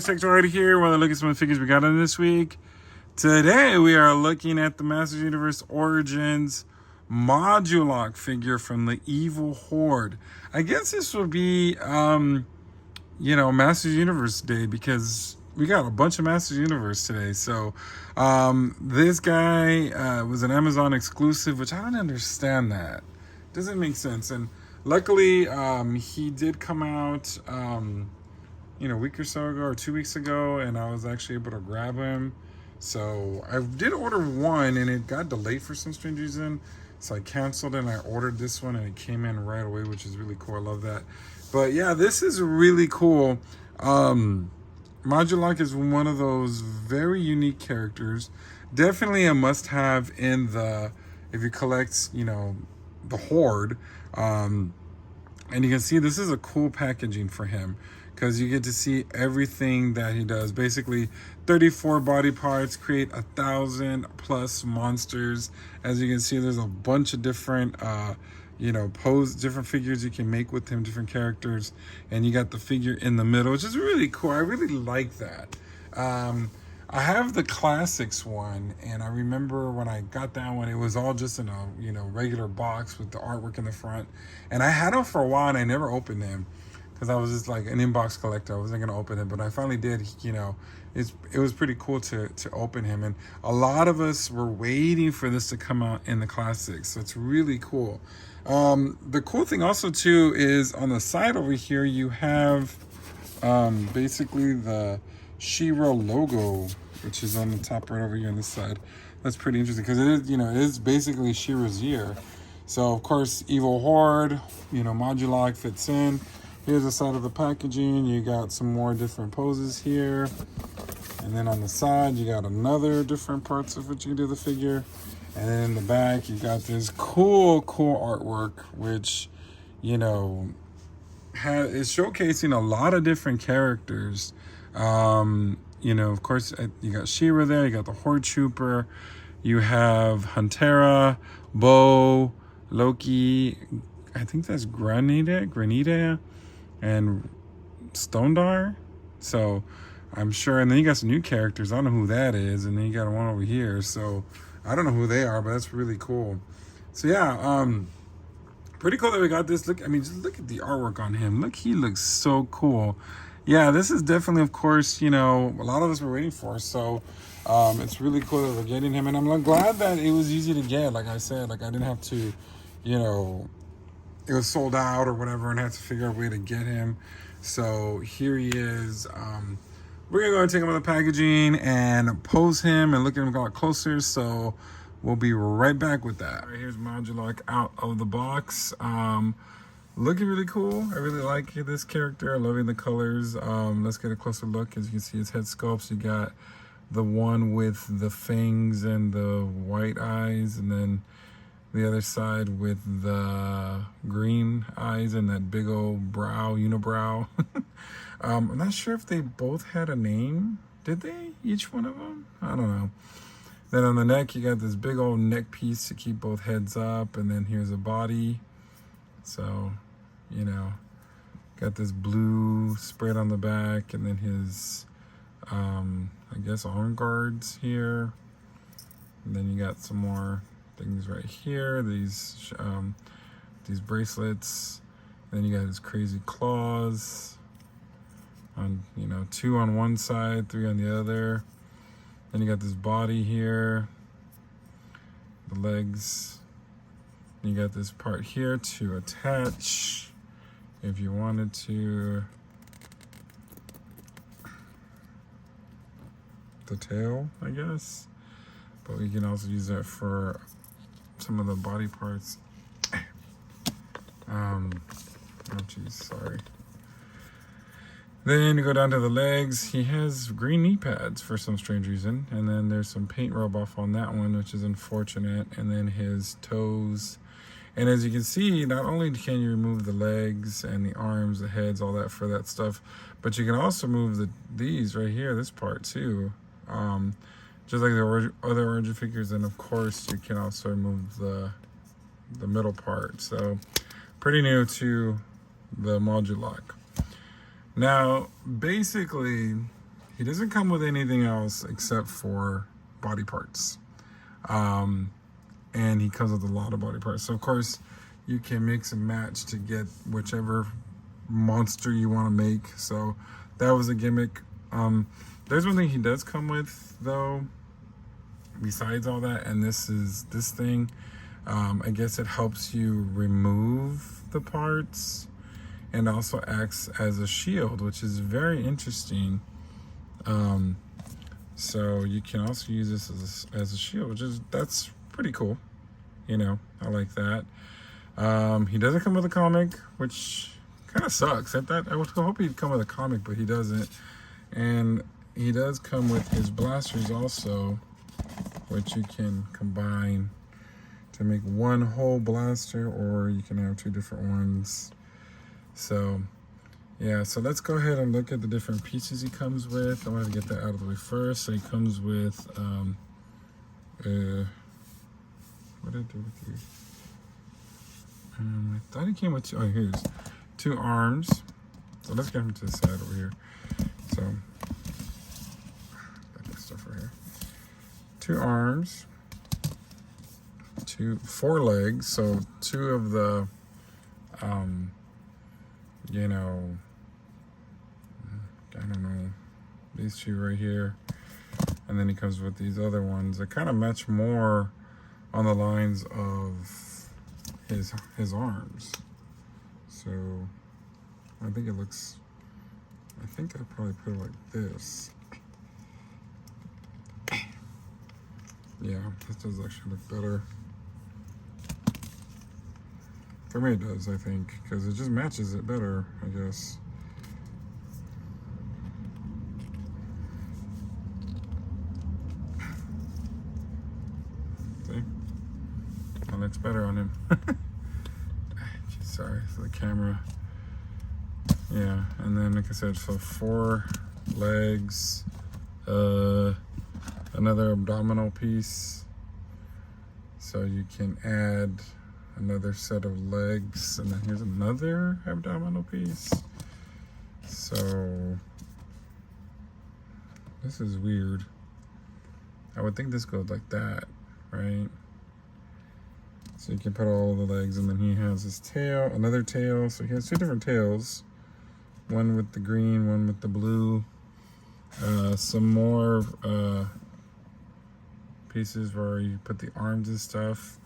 Sector right here. While I look at some of the figures we got in this week. Today we are looking at the Masters Universe Origins Modulok figure from the Evil Horde. I guess this will be, Masters Universe Day because we got a bunch of Masters Universe today. So this guy was an Amazon exclusive, which I don't understand that. Doesn't make sense. And luckily, he did come out, a week or so ago or 2 weeks ago, and I was actually able to grab him. So I did order one, and it got delayed for some strange reason. So I canceled it, and I ordered this one, and it came in right away, which is really cool. I love that. But yeah, this is really cool. Modulok is one of those very unique characters. Definitely a must-have in if you collect, the Horde. And you can see this is a cool packaging for him because you get to see everything that he does. Basically 34 body parts create 1,000 plus monsters. As you can see, there's a bunch of different different figures you can make with him, different characters, and you got the figure in the middle, which is really cool. I really like that. I have the classics one, and I remember when I got that one, it was all just in a regular box with the artwork in the front. And I had them for a while, and I never opened them because I was just like an inbox collector. I wasn't gonna open it, but I finally did. It was pretty cool to open him, and a lot of us were waiting for this to come out in the classics. So it's really cool. The cool thing also too is on the side over here you have basically the She-Ra logo, which is on the top right over here on this side. That's pretty interesting because it is, it is basically She-Ra's year. So of course, Evil Horde, Modulok fits in. Here's the side of the packaging. You got some more different poses here. And then on the side, you got another different parts of what you can do the figure. And then in the back, you got this cool artwork, which, is showcasing a lot of different characters. Of course, you got She-Ra there, you got the Horde Trooper, you have Huntera, Bo, Loki, I think that's Granita, and Stondar. So I'm sure, and then you got some new characters. I don't know who that is, and then you got one over here. So I don't know who they are, but that's really cool. So yeah, pretty cool that we got this. Just look at the artwork on him. Look, he looks so cool. Yeah, this is definitely, of course, a lot of us were waiting for. So it's really cool that we're getting him. And I'm glad that it was easy to get. Like I said, I didn't have to, it was sold out or whatever, and I had to figure out a way to get him. So here he is. We're going to go and take him out of the packaging and pose him and look at him a lot closer. So we'll be right back with that. All right, here's Modulok out of the box. Looking really cool. I really like this character. I'm loving the colors. Let's get a closer look. As you can see, his head sculpts. You got the one with the fangs and the white eyes, and then the other side with the green eyes and that big old unibrow. I'm not sure if they both had a name. Did they? Each one of them? I don't know. Then on the neck, you got this big old neck piece to keep both heads up, and then here's a body. So, got this blue spread on the back, and then his, I guess, arm guards here. And then you got some more things right here. These bracelets. Then you got his crazy claws. On 2 on one side, 3 on the other. Then you got this body here. The legs. You got this part here to attach if you wanted to. The tail, I guess. But we can also use that for some of the body parts. Oh geez, sorry. Then you go down to the legs. He has green knee pads for some strange reason. And then there's some paint rub off on that one, which is unfortunate. And then his toes. And as you can see, not only can you remove the legs and the arms, the heads, all that for that stuff, but you can also move these right here, this part too. Just like the other Origin figures. And of course, you can also remove the middle part. So pretty new to the Modulok. Now, basically, he doesn't come with anything else except for body parts. And he comes with a lot of body parts. So of course you can mix and match to get whichever monster you want to make. So that was a gimmick. There's one thing he does come with though, besides all that, and this is this thing. I guess it helps you remove the parts and also acts as a shield, which is very interesting. So you can also use this as a shield, which is, that's pretty cool. You know, I like that. He doesn't come with a comic, which kind of sucks. I would hope he'd come with a comic, but he doesn't. And he does come with his blasters also, which you can combine to make one whole blaster, or you can have 2 different ones. So yeah, so let's go ahead and look at the different pieces he comes with. I want to get that out of the way first. So he comes with what did I do with you? I thought he came with 2. Oh, here's 2 arms. So let's get him to the side over here. So got that stuff right here. 2 arms, 4 legs. So 2 of the you know, I don't know, these 2 right here, and then he comes with these other ones that kind of match more on the lines of his arms. So I think it looks, I think I'd probably put it like this. Yeah, this does actually look better. For me it does, I think, because it just matches it better, I guess. See? That looks better on him. Sorry for the camera. Yeah, and then like I said, so 4 legs, another abdominal piece. So you can add another set of legs, and then here's another abdominal piece. So this is weird. I would think this goes like that, right? So you can put all the legs, and then he has his tail, another tail. So he has 2 different tails, one with the green, one with the blue. Some more pieces where you put the arms and stuff.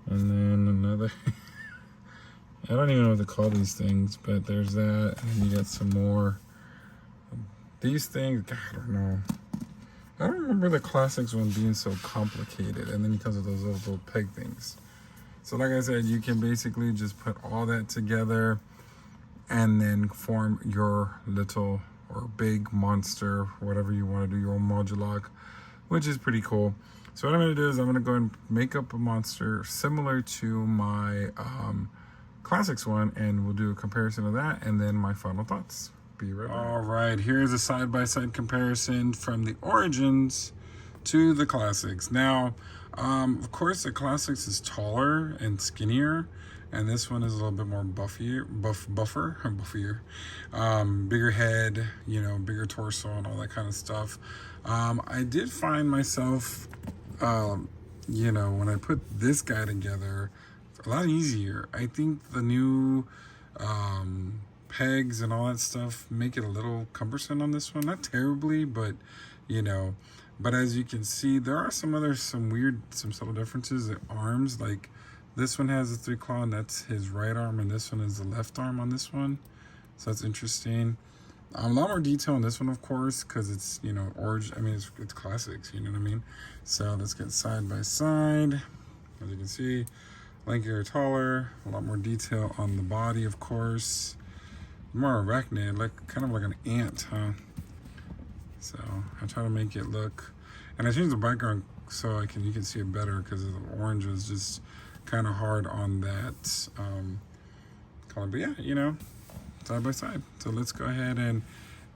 And then another, I don't even know what to call these things, but there's that. And you got some more. These things, God, I don't know. I don't remember the classics one being so complicated. And then he comes with those little peg things. So like I said, you can basically just put all that together and then form your little or big monster, whatever you want to do, your own Modulok, which is pretty cool. So what I'm going to do is I'm going to go and make up a monster similar to my classics one, and we'll do a comparison of that and then my final thoughts. Be right back. All right, here's a side-by-side comparison from the Origins to the classics. Now, of course, the classics is taller and skinnier, and this one is a little bit more buffier, bigger head, you know, bigger torso and all that kind of stuff. I did find myself, you know, when I put this guy together, a lot easier. I think the new pegs and all that stuff make it a little cumbersome on this one. Not terribly, but you know. But as you can see, there are some subtle differences in arms. Like this one has a 3-claw, and that's his right arm, and this one is the left arm on this one. So that's interesting. A lot more detail on this one, of course, because it's, you know, Origin. I mean, it's classics, you know what I mean? So let's get side by side. As you can see, lankier, taller, a lot more detail on the body, of course. More arachnid, like kind of like an ant, huh? So I try to make it look, and I changed the background so you can see it better, because the orange was just kind of hard on that color. But yeah, you know, side by side. So let's go ahead and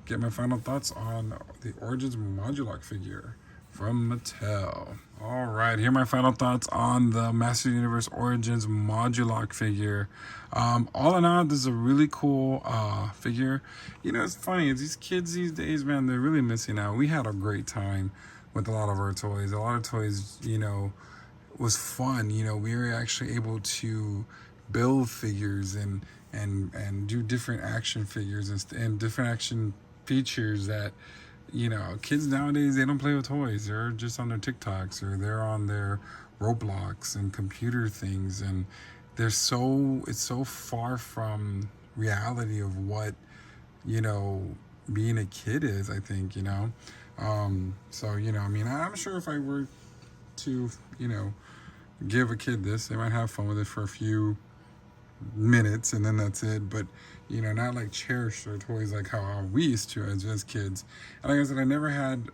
get my final thoughts on the Origins Modulok figure. from Mattel. All right, here are my final thoughts on the Master Universe Origins Modulok figure. All in all, this is a really cool figure. You know, it's funny, these kids these days, man, they're really missing out. We had a great time with a lot of our toys. A lot of toys, you know, was fun. You know, we were actually able to build figures and do different action figures and different action features that, you know, kids nowadays, they don't play with toys. They're just on their TikToks or they're on their Roblox and computer things, and it's so far from reality of what, you know, being a kid is, I think, you know. So, you know, I mean, I'm sure if I were to, you know, give a kid this, they might have fun with it for a few minutes and then that's it, but you know, not like cherish their toys like how we used to as kids. And like I said, I never had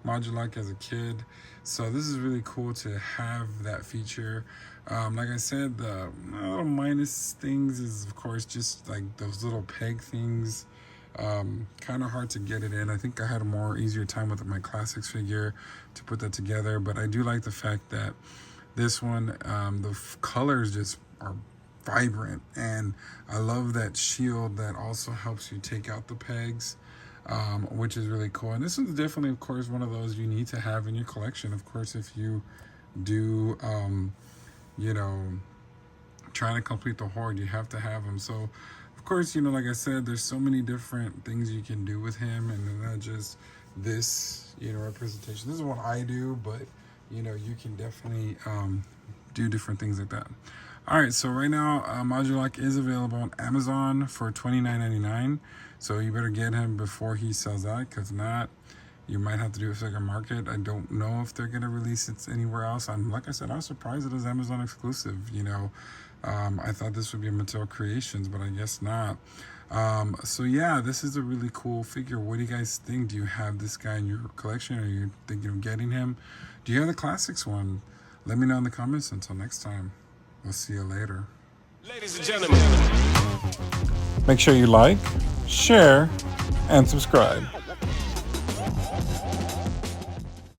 Modulok as a kid, so this is really cool to have that feature. Like I said, the little minus things is of course just like those little peg things. Kind of hard to get it in. I think I had a more easier time with my classics figure to put that together, but I do like the fact that this one, the colors just are vibrant, and I love that shield that also helps you take out the pegs, which is really cool. And this is definitely, of course, one of those you need to have in your collection. Of course, if you do, you know, trying to complete the horde, you have to have them. So, of course, you know, like I said, there's so many different things you can do with him, and not just this, you know, representation. This is what I do, but you know, you can definitely do different things like that. All right, so right now, Modulok is available on Amazon for $29.99. So you better get him before he sells out, because not, you might have to do a second market. I don't know if they're gonna release it anywhere else. Like I said, I was surprised it was Amazon exclusive. You know, I thought this would be a Mattel Creations, but I guess not. So yeah, this is a really cool figure. What do you guys think? Do you have this guy in your collection? Are you thinking of getting him? Do you have the classics one? Let me know in the comments. Until next time, we'll see you later. Ladies and gentlemen, Make sure you like, share, and subscribe.